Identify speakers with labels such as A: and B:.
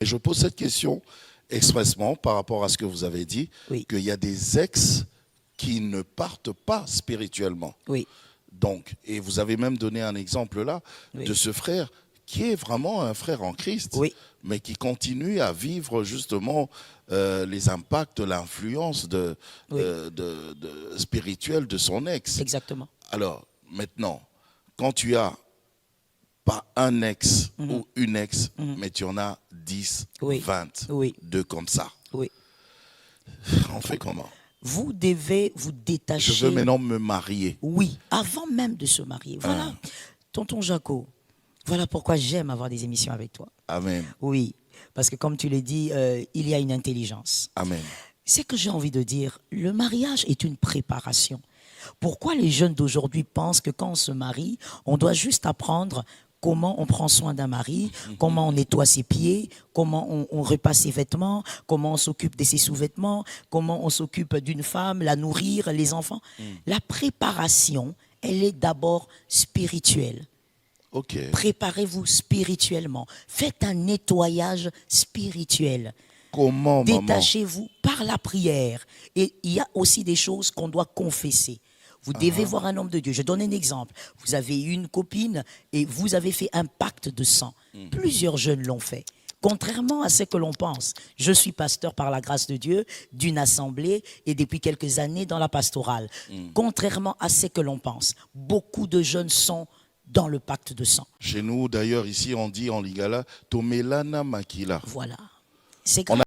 A: Et je pose cette question expressement par rapport à ce que vous avez dit,
B: Oui,
A: qu'il y a des ex qui ne partent pas spirituellement.
B: oui,
A: Donc, et vous avez même donné un exemple là de
B: oui,
A: ce frère qui est vraiment un frère en Christ,
B: oui,
A: mais qui continue à vivre justement les impacts, l'influence
B: oui,
A: spirituelle de son ex.
B: exactement.
A: Alors, maintenant, quand tu as pas un ex
B: Mhm,
A: ou une ex,
B: mhm.
A: mais tu en as 10,
B: Oui,
A: 20,
B: oui,
A: deux comme ça,
B: oui.
A: on fait comment?
B: Vous devez vous
A: Je veux
B: détacher,
A: maintenant me marier.
B: oui, avant même de se marier. Voilà,
A: Hein.
B: tonton Jaco, voilà pourquoi j'aime avoir des émissions avec toi.
A: Amen.
B: Oui, parce que comme tu l'as dit, il y a une intelligence.
A: Amen.
B: C'est que j'ai envie de dire, le mariage est une préparation. Pourquoi les jeunes d'aujourd'hui pensent que quand on se marie, on doit juste apprendre comment on prend soin d'un mari, comment on nettoie ses pieds, comment on repasse ses vêtements, comment on s'occupe de ses sous-vêtements, comment on s'occupe d'une femme, la nourrir, les enfants. La préparation, elle est d'abord spirituelle.
A: Ok.
B: Préparez-vous spirituellement. Faites un nettoyage spirituel.
A: Comment, maman?
B: Détachez-vous par la prière. Et il y a aussi des choses qu'on doit confesser. Vous devez voir un homme de Dieu. Je donne un exemple. Vous avez une copine et vous avez fait un pacte de sang. Plusieurs jeunes l'ont fait. Contrairement à ce que l'on pense, je suis pasteur par la grâce de Dieu d'une assemblée et depuis quelques années dans la pastorale. Contrairement à ce que l'on pense, beaucoup de jeunes sont dans le pacte de sang.
A: Chez nous, d'ailleurs, ici, on dit en lingala, Tomelana Makila.
B: Voilà. C'est
A: On
B: grave.